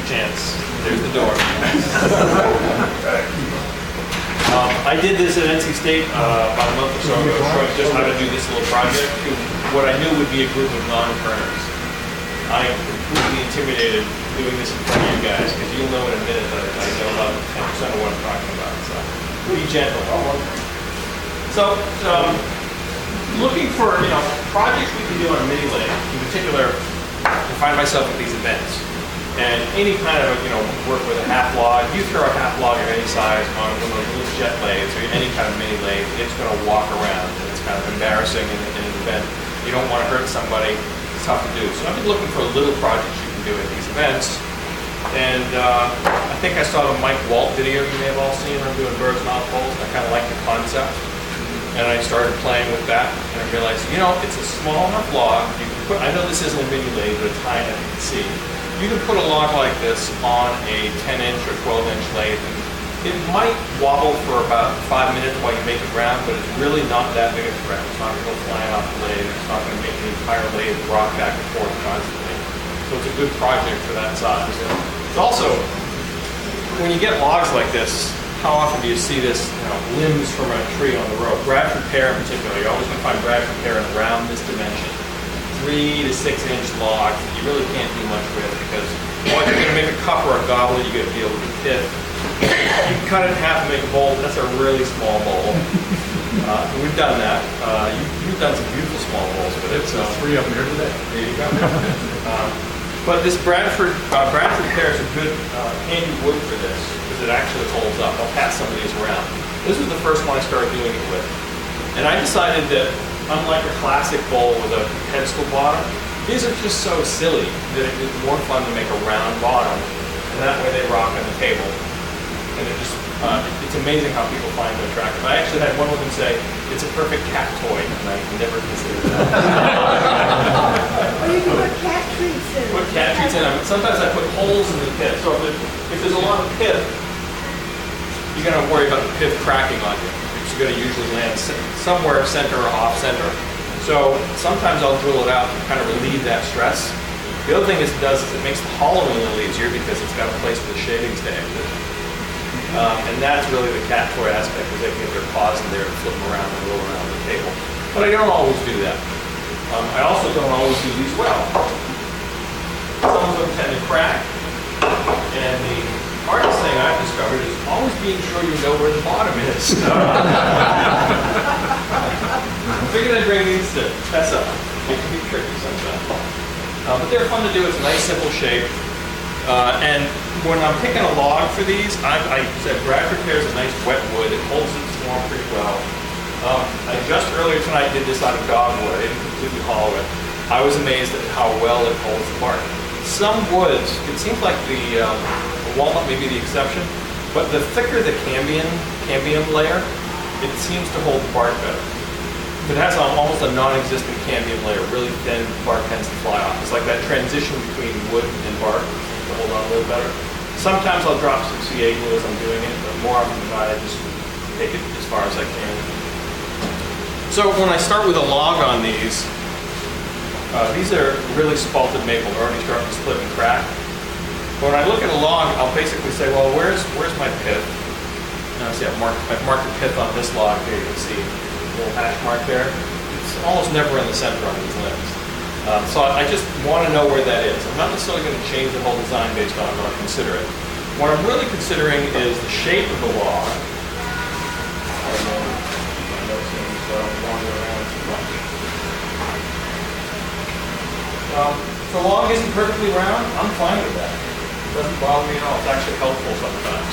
chance. There's the door. I did this at NC State about a month or so ago, showing just how to do this little project to what I knew would be a group of non-turners. I am completely intimidated doing this in front of you guys, because you'll know in a minute that I know about 10% of what I'm talking about. So be gentle. So looking for projects we can do on a mini lathe. In particular, I find myself at these events. And any kind of, work with a half log, you throw a half log of any size on one of those little jet lathes or any kind of mini lathe, it's going to walk around, and it's kind of embarrassing in an event. You don't want to hurt somebody, it's tough to do. So I've been looking for little projects you can do at these events. And I think I saw the Mike Walt video you may have all seen. I'm doing Birdsmouth poles. I kind of like the concept. And I started playing with that, and I realized, it's a small enough log. You can put, I know this isn't a mini lathe, but it's high enough you can see. You can put a log like this on a 10-inch or 12-inch lathe, and it might wobble for about 5 minutes while you make it round, but it's really not that big a threat. It's not going to go flying off the lathe. It's not going to make the entire lathe rock back and forth constantly. So it's a good project for that size. It's also, when you get logs like this, how often do you see this, limbs from a tree on the road? Bradford pear in particular, you're always going to find Bradford pear around this dimension. 3 to 6-inch logs that you really can't do much with, because once you're going to make a cup or a goblet, you got to deal with the pith. You can cut it in half and make a bowl. That's a really small bowl. We've done that. You've done some beautiful small bowls with it. So 3 of them here today. There you go. But this Bradford pear is a good handy wood for this, because it actually holds up. I'll pass some of these around. This was the first one I started doing it with. And I decided that, unlike a classic bowl with a pedestal bottom, these are just so silly that it's more fun to make a round bottom, and that way they rock on the table. And it's amazing how people find them attractive. I actually had one of them say, it's a perfect cat toy, and I never considered that. Or you can put cat treats in. Put cat treats in them. Sometimes I put holes in the pith, so if there's a lot of pith, you're going to worry about the pith cracking on you. It's going to usually land somewhere center or off center. So sometimes I'll drill it out to kind of relieve that stress. The other thing it does is it makes the hollowing a little easier, because it's got a place for the shavings to exit. And that's really the cat toy aspect, is they can get their paws in there and flip them around and roll around the table. But I don't always do that. I also don't always do these well. Some of them tend to crack, and the hardest thing I've discovered is always being sure you know where the bottom is. I figured I'd bring these to test up. It can be tricky sometimes. But they're fun to do. It's a nice, simple shape. And when I'm picking a log for these, I said Bradford pear is a nice wet wood. It holds its form pretty well. I just earlier tonight did this out of dogwood. I didn't completely hollow it. I was amazed at how well it holds the bark. Some woods, it seems like the walnut may be the exception, but the thicker the cambium layer, it seems to hold the bark better. If it has almost a non-existent cambium layer, really thin, the bark tends to fly off. It's like that transition between wood and bark to hold on a little better. Sometimes I'll drop some CA glue as I'm doing it, but more often than not, I just take it as far as I can. So when I start with a log on these are really spalted maple. They're already starting to split and crack. When I look at a log, I'll basically say, well, where's my pith? Now, see, I've marked the pith on this log here. You can see a little hash mark there. It's almost never in the center on these limbs. So I just want to know where that is. I'm not necessarily going to change the whole design based on what I consider it. What I'm really considering is the shape of the log. If the log isn't perfectly round, I'm fine with that. It doesn't bother me at all. It's actually helpful sometimes.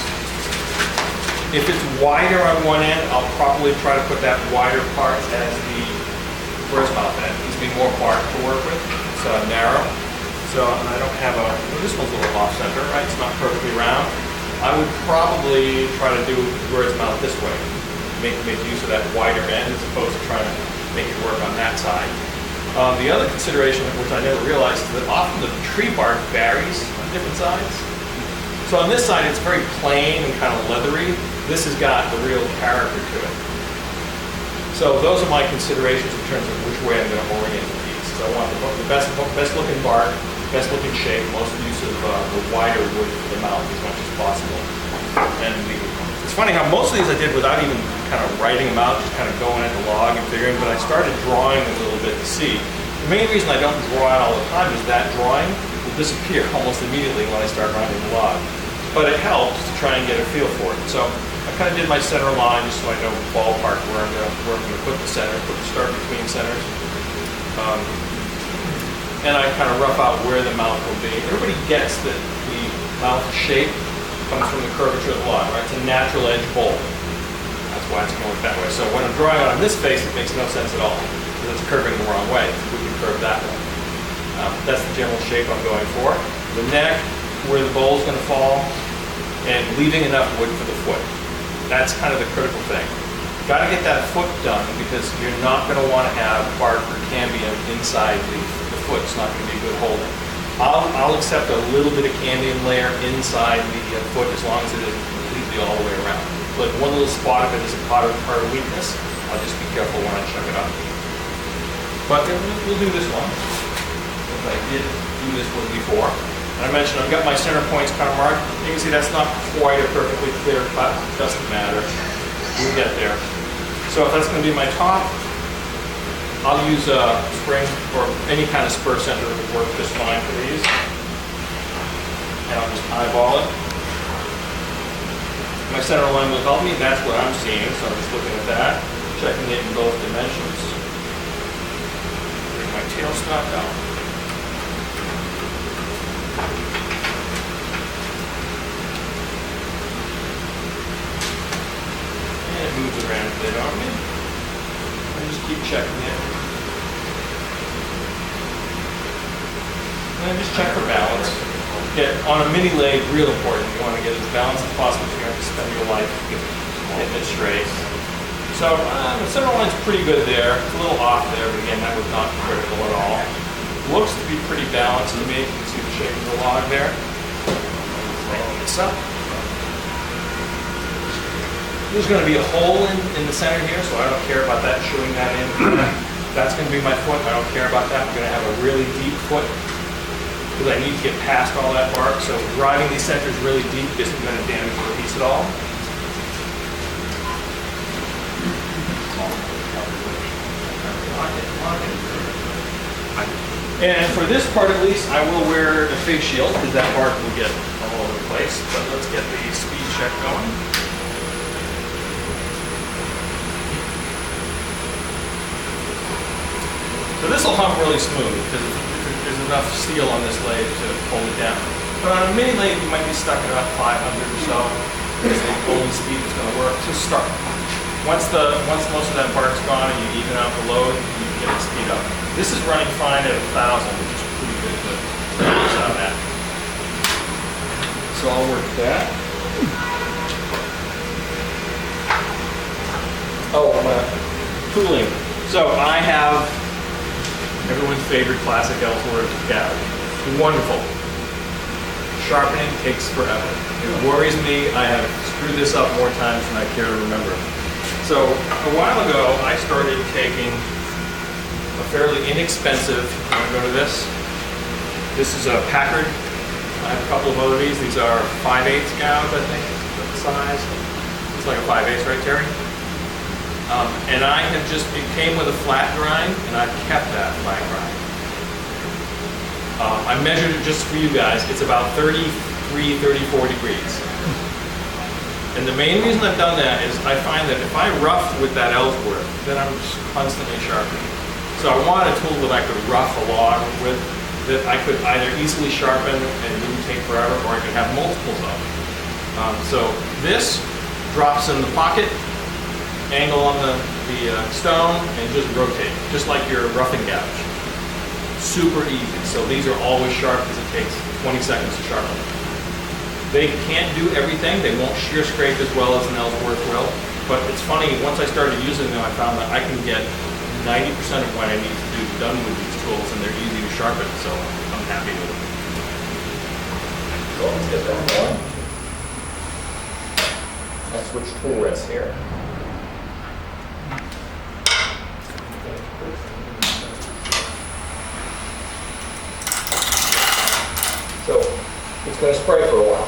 If it's wider on one end, I'll probably try to put that wider part as the Birdsmouth end. It gives me more bark to work with. It's narrow. So, and I don't have this one's a little off center, right? It's not perfectly round. I would probably try to do the Birdsmouth this way. Make use of that wider end as opposed to trying to make it work on that side. The other consideration, which I never realized, is that often the tree bark varies on different sides. So on this side, it's very plain and kind of leathery. This has got the real character to it. So those are my considerations in terms of which way I'm going to orient these. So I want the best looking bark, best looking shape. Most of you of the wider wood for the mount as much as possible. And it's funny how most of these I did without even kind of writing them out, just kind of going at the log and figuring, but I started drawing a little bit to see. The main reason I don't draw out all the time is that drawing will disappear almost immediately when I start writing the log. But it helps to try and get a feel for it. So I kind of did my center line just so I know ballpark where I'm going to put the center, put the start between centers. And I kind of rough out where the mouth will be. Everybody gets that the mouth shape comes from the curvature of the log, right? It's a natural edge bowl. That's why it's going that way. So when I'm drawing on this face, it makes no sense at all, because it's curving the wrong way. We can curve that way. That's the general shape I'm going for. The neck, where the bowl is going to fall, and leaving enough wood for the foot. That's kind of the critical thing. Got to get that foot done, because you're not going to want to have bark or cambium inside the foot. It's not going to be good holding. I'll accept a little bit of cambium layer inside the foot as long as it isn't completely all the way around. But one little spot of it is a part of weakness. I'll just be careful when I chuck it up. But we'll do this one. I did do this one before. And I mentioned I've got my center points kind of marked. You can see that's not quite a perfectly clear cut. It doesn't matter. We'll get there. So if that's going to be my top, I'll use a spring or any kind of spur center that would work just fine for these. And I'll just eyeball it. My center line will help me. That's what I'm seeing. So I'm just looking at that, checking it in both dimensions. Bring my tailstock down. And it moves around a bit on me. And just keep checking it. And just check for balance. Get on a mini lathe, real important. You want to get as balanced as possible if you're going to spend your life getting it straight. So the center line's pretty good there. It's a little off there, but again, that was not critical at all. Looks to be pretty balanced to me. You can see the shape of the log there. Lighten this up. There's going to be a hole in the center here, so I don't care about that showing that in. That's going to be my foot. I don't care about that. I'm going to have a really deep foot because I need to get past all that bark. So driving these centers really deep isn't going to damage the piece at all. And for this part at least, I will wear a face shield because that bark will get all over the place. But let's get the speed check going. So this will hum really smooth because there's enough steel on this lathe to hold it down. But on a mini lathe, you might be stuck at about 500 or so. Because the only speed is going to work to start. Once most of that bark's gone and you even out the load, you can get it speed up. This is running fine at 1,000, which is pretty good to use on that. So I'll work that. Oh, tooling. So I have everyone's favorite classic Ellsworth gouge. Wonderful. Sharpening takes forever. It worries me. I have screwed this up more times than I care to remember. So a while ago, I started taking a fairly inexpensive, I'm going to go to this. This is a Packard. I have a couple of other these. These are 5/8 gouge, I think, is the size. It's like a 5/8, right, Terry? And I have just, it came with a flat grind, and I've kept that flat grind. I measured it just for you guys. It's about 33, 34 degrees. And the main reason I've done that is I find that if I rough with that Ellsworth, then I'm just constantly sharpening. So I want a tool that I could rough a log with, that I could either easily sharpen and it wouldn't take forever, or I could have multiples of. So this drops in the pocket, angle on the stone, and just rotate, just like your roughing gouge. Super easy. So these are always sharp because it takes 20 seconds to sharpen them. They can't do everything. They won't shear scrape as well as an Ellsworth will. But it's funny, once I started using them, I found that I can get 90% of what I need to do done with these tools, and they're easy to sharpen, so I'm happy with them. So let's get that going. I'll switch tool rests here. So going to spray for a while.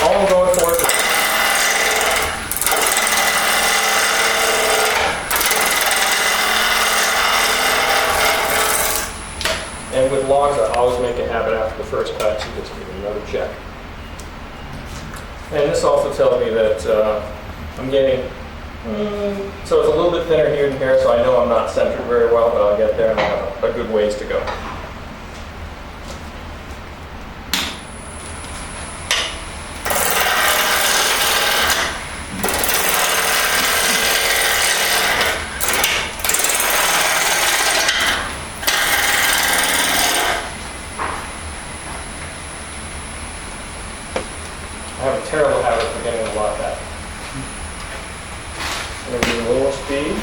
All I'm going for is and with logs, I always make a habit after the first cut to just give it another check. And this also tells me that I'm getting, so it's a little bit thinner here and here, so I know I'm not centered very well, but I'll get there and I have a good ways to go. I have a terrible habit of forgetting a lot of that. I'm going to do a little speed.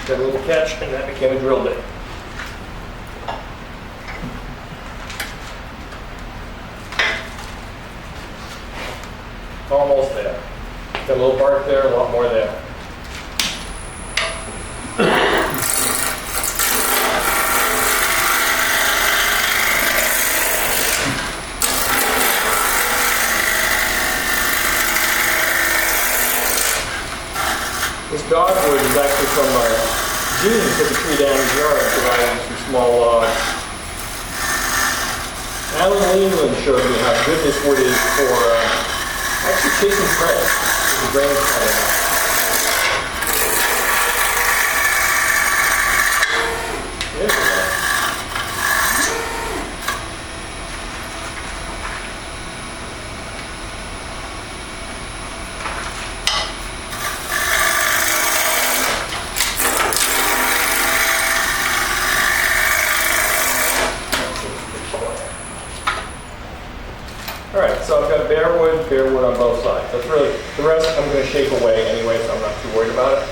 Got a little catch, and that became a drill bit. Almost there. Got a little bark there, a lot more there. This dogwood is actually from June took a tree down his yard and provided some small logs. Alan Leland showed me how good this wood is for actually chasing prey with the grain cutting out. There we go. All right, so I've got bare wood on both sides. That's really, the rest I'm going to shape away anyway, so I'm not too worried about it.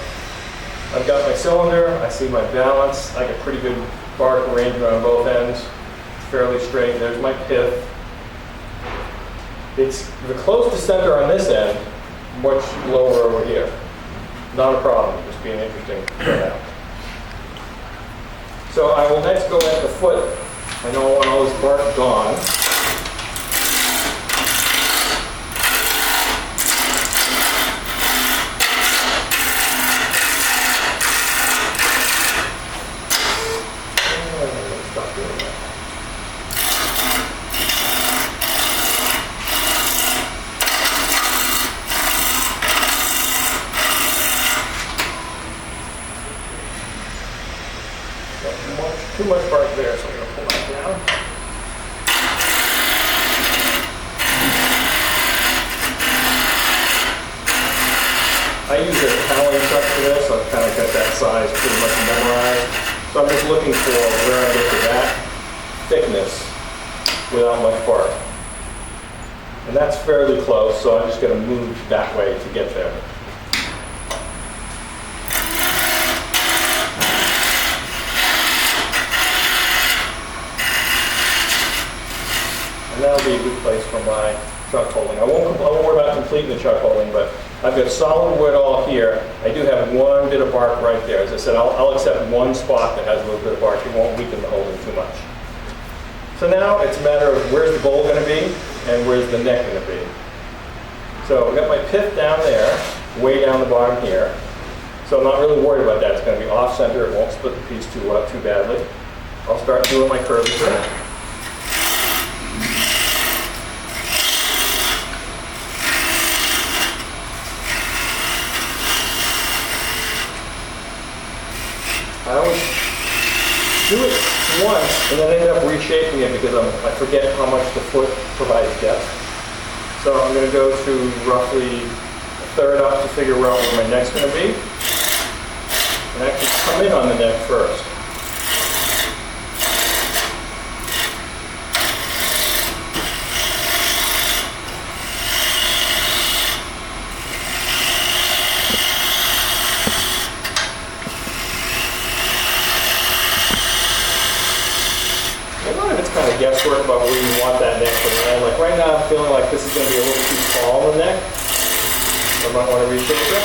I've got my cylinder, I see my balance, I got pretty good bark arrangement on both ends. It's fairly straight, there's my pith. It's the close to center on this end, much lower over here. Not a problem, just being interesting to try out. So I will next go at the foot. I know I want all this bark gone. Too much bark there, so I'm going to pull that down. I use a Italian chuck for this, so I've kind of got that size pretty much memorized. So I'm just looking for where I get to that thickness without much bark. And that's fairly close, so I'm just going to move that way to get there. And that'll be a good place for my chuck holding. I won't worry about completing the chuck holding, but I've got solid wood all here. I do have one bit of bark right there. As I said, I'll accept one spot that has a little bit of bark. It won't weaken the holding too much. So now it's a matter of where's the bowl going to be and where's the neck going to be. So I've got my pith down there, way down the bottom here. So I'm not really worried about that. It's going to be off center. It won't split the piece too badly. I'll start doing my curvature. I always do it once and then end up reshaping it because I forget how much the foot provides depth. So I'm going to go to roughly a third up to figure out where my neck's going to be. And actually come in on the neck first. of guesswork about where you want that neck to land. Like right now, I'm feeling like this is going to be a little too small in the neck. So I might want to reshape it.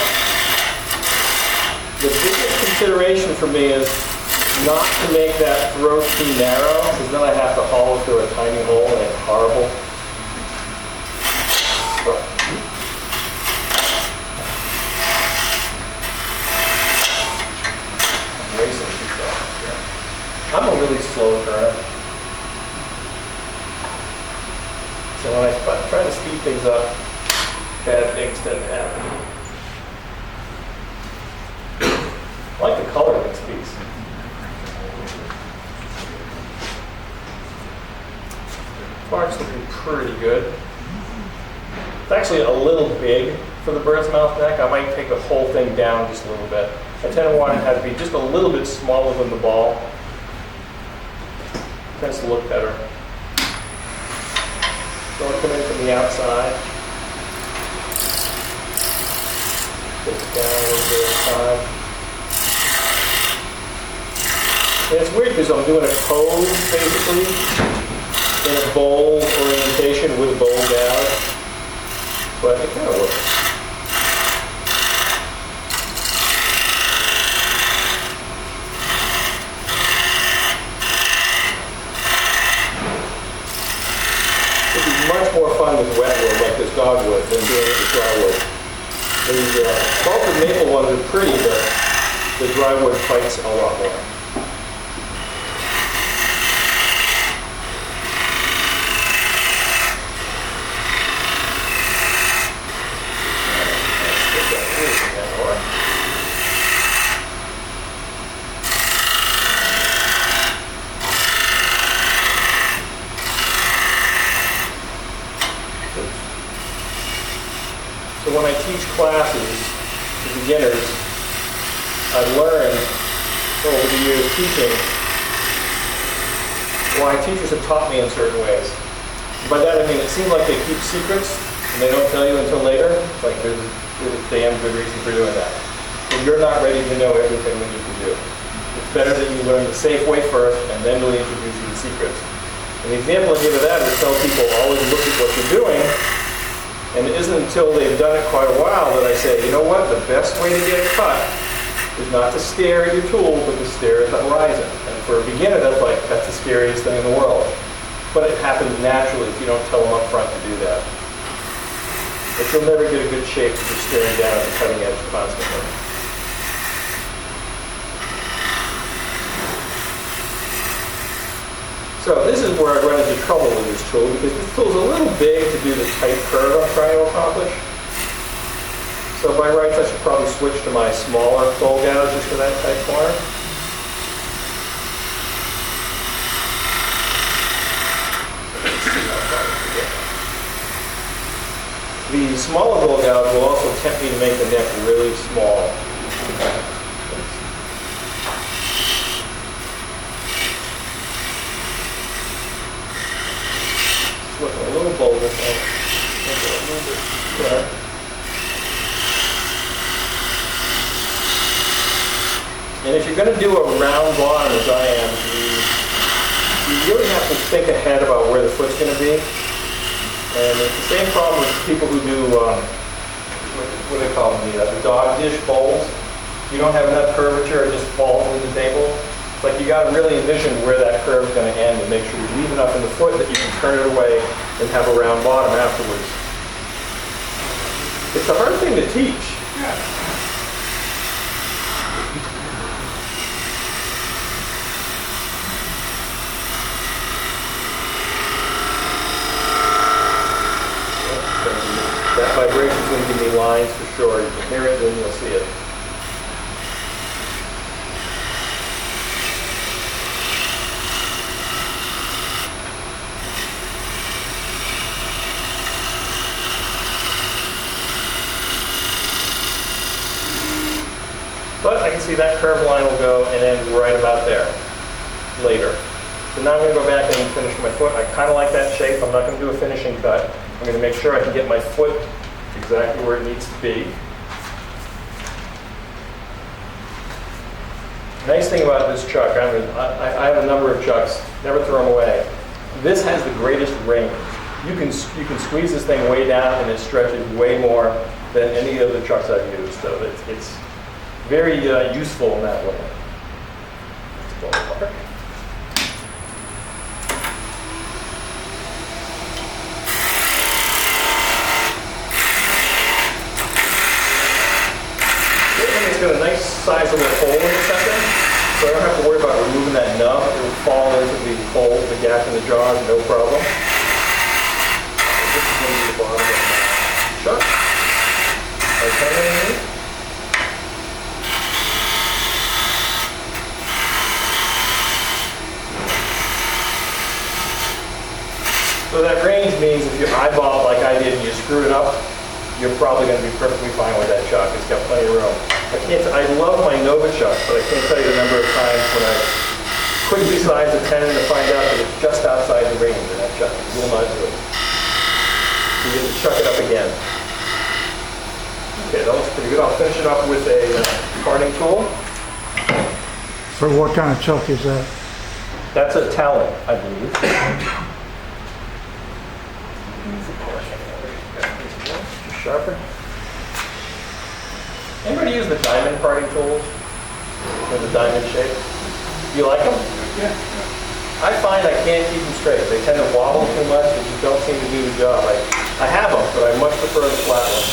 The biggest consideration for me is not to make that throat too narrow, because then I have to hollow through a tiny hole and it's horrible. I'm racing too fast here. I'm a really slow turner. So when I try to speed things up, bad things tend to happen. I like the color of this piece. Bark's looking pretty good. It's actually a little big for the bird's mouth neck. I might take the whole thing down just a little bit. I tend to want it to be just a little bit smaller than the ball. Tends to look better. So I'll come in from the outside. Put it down a little bit at a time. And it's weird because I'm doing a pose, basically, in a bowl orientation with bowl down, but it kind of works. It'd be much more fun with wet wood, like this dogwood, than doing it with dry wood. The salted maple ones are pretty, but the dry wood fights a lot more. So when I teach classes to beginners, I've learned over the years teaching why teachers have taught me in certain ways. By that I mean it seems like they keep secrets and they don't tell you until later. Like there's a damn good reason for doing that. But you're not ready to know everything that you can do. It's better that you learn the safe way first and then really introduce you to secrets. And the example I give of that is tell people always look at what you're doing. And it isn't until they've done it quite a while that I say, you know what, the best way to get a cut is not to stare at your tool, but to stare at the horizon. And for a beginner, that's the scariest thing in the world. But it happens naturally if you don't tell them up front to do that. But you'll never get a good shape if you're staring down at the cutting edge constantly. So this is where I run into trouble with this tool, because this tool is a little big to do the tight curve I'm trying to accomplish. So by rights, I should probably switch to my smaller bowl gouge just for that tight corner. The smaller bowl gouge will also tempt me to make the neck really small. Looking a little bolder, so I'll make it a little bit there. And if you're going to do a round bottom, as I am, you really have to think ahead about where the foot's going to be. And it's the same problem with people who do, what do they call them, the dog dish bowls. You don't have enough curvature, it just falls into the table. It's like you got to really envision where that curve is going to end and make sure you leave enough in the foot that you can turn it away and have a round bottom afterwards. It's a hard thing to teach. That vibration is going to give me lines for sure. You can hear it, then you'll see it. But I can see that curved line will go and end right about there later. So now I'm going to go back and finish my foot. I kind of like that shape. I'm not going to do a finishing cut. I'm going to make sure I can get my foot exactly where it needs to be. Nice thing about this chuck, I have a number of chucks, never throw them away. This has the greatest range. You can squeeze this thing way down and it stretches way more than any of the trucks I've used. So it's very useful in that way. Let's go apart. It's got a nice size little hole in the center, so I don't have to worry about removing that nub. It will fall into the hole, the gap in the jaws, no problem. This is going to be the bottom of the chuck. Okay. So that range means if you eyeball it like I did and you screw it up, you're probably going to be perfectly fine with that chuck. It's got plenty of room. I love my Nova chuck, but I can't tell you the number of times when I quickly size a 10 to find out that it's just outside the range and that chuck will not do it. So you have to chuck it up again. Okay, that looks pretty good. I'll finish it up with a parting tool. For what kind of chuck is that? That's a talent, I believe. Sharper. Anybody use the diamond parting tools? With the diamond shape? You like them? Yeah. I find I can't keep them straight. They tend to wobble too much and just don't seem to do the job. I have them, but I much prefer the flat ones.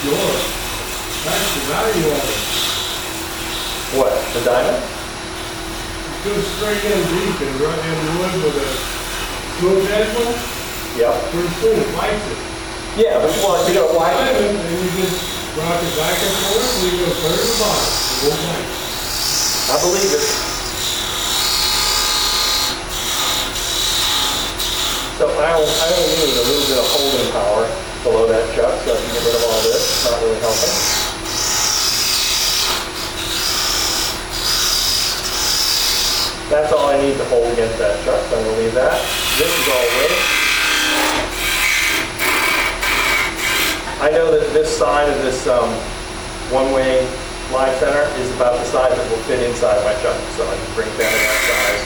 Yours. That's the value of it. What? The diamond? Go straight in deep and run in the wood with a smooth edge one. Yeah. Pretty cool. Bites it. Yeah, but well, you know why? And you just rock it back and forth and you go clear to the bottom. It won't bite. I believe it. So I only need a little bit of holding power below that chuck so I can get rid of all this. It's not really helping. That's all I need to hold against that chuck, so I'm going to leave that. This is all weight. I know that this side of this one-way live center is about the size that will fit inside my chuck, so I can bring it down to that size.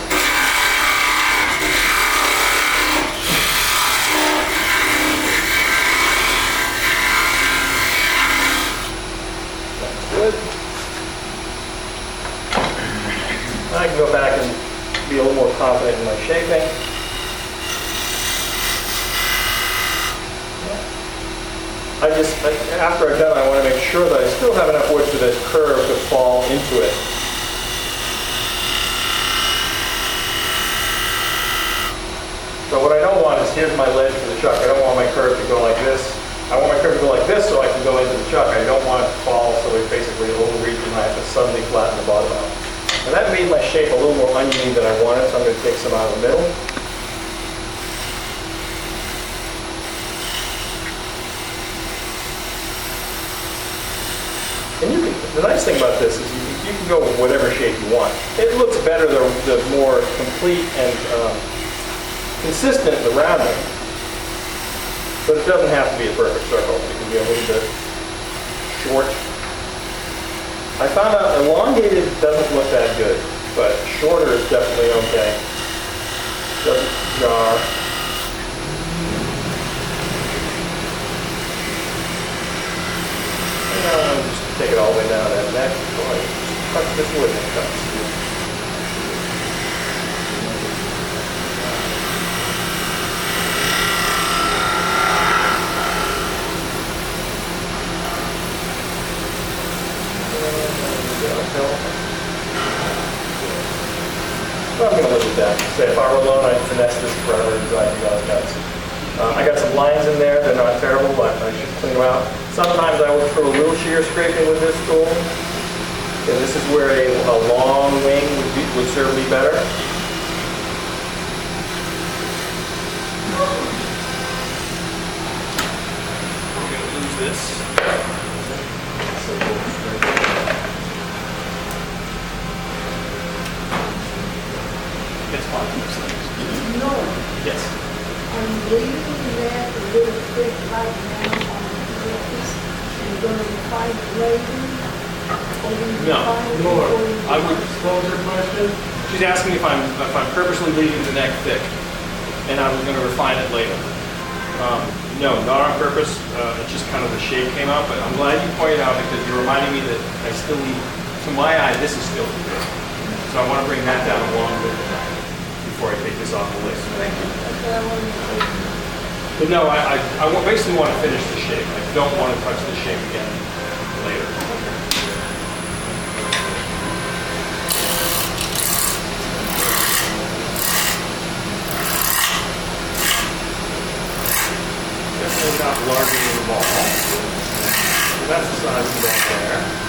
That's good. I can go back and be a little more confident in my shaping. After I've done it, I want to make sure that I still have enough wood for this curve to fall into it. So what I don't want is, here's my ledge for the chuck. I don't want my curve to go like this. I want my curve to go like this so I can go into the chuck. I don't want it to fall so it basically overreaches and I have to suddenly flatten the bottom out. And that made my shape a little more uneven than I wanted, so I'm going to take some out of the middle. And the nice thing about this is you can go with whatever shape you want. It looks better the more complete and consistent the rounding. But it doesn't have to be a perfect circle. It can be a little bit short. I found out elongated doesn't look that good, but shorter is definitely okay. Doesn't jar. And just take it all the way down to that neck. Touch this wood and it cuts. So I'm going to live with that. Say if I were alone, I'd finesse this forever and drive you guys nuts. I got some lines in there. They're not terrible, but I should clean them out. Sometimes I would throw a little shear scraping with this tool. And this is where a long wing would serve me better. I'm going to lose this. It's fine. No, Yes. I'm leaving that little thick right now on the surface and gonna refine it later. Or you No. refine it Lord, before you- I would close your question. She's asking if I'm purposely leaving the neck thick. and I was going to refine it later. No, not on purpose. It's just kind of the shape came out, but I'm glad you pointed out because you're reminding me that I still need, to my eye, this is still too big. So I want to bring that down along with it before I take this off the list. Thank you. That's what I wanted to say. But no, basically want to finish the shape. I don't want to touch the shape again later. Definitely not larger than the ball. So that's the size of the ball there.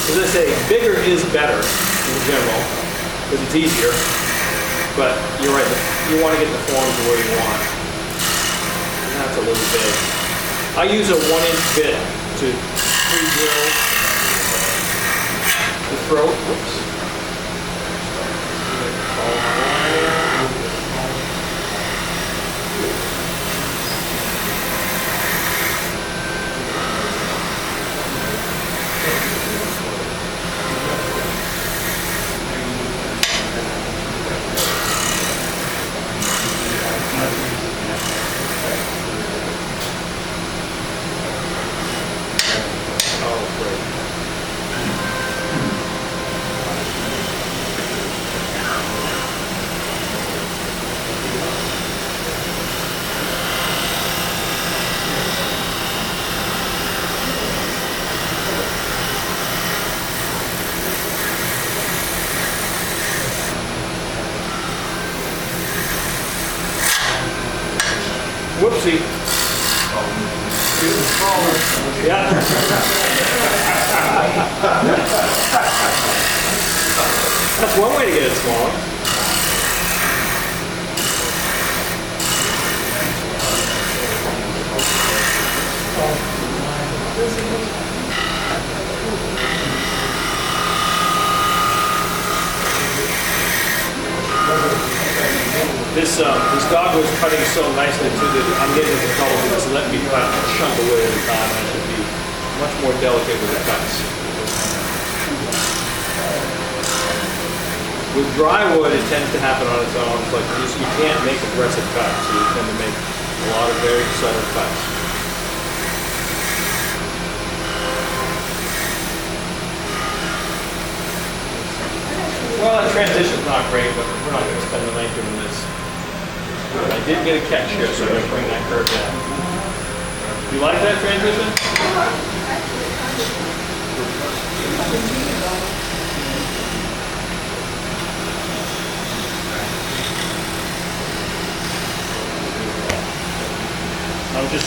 As I say, bigger is better in general, because it's easier, but you're right, you want to get the form to where you want. And that's a little big. I use a 1-inch bit to pre-drill the throat. Whoops. Follow my line. Whoopsie. Yeah. That's one way to get it smaller. This dog was cutting so nicely too that I'm getting into trouble because it's letting me cut a chunk away at a time, and I should be much more delicate with the cuts. With dry wood, it tends to happen on its own. It's like you can't make aggressive cuts, so you tend to make a lot of very subtle cuts. Well, the transition's not great, but we're not going to spend the night doing this. I did get a catch here, so I'm going to bring that curve down. You like that transition? I'm just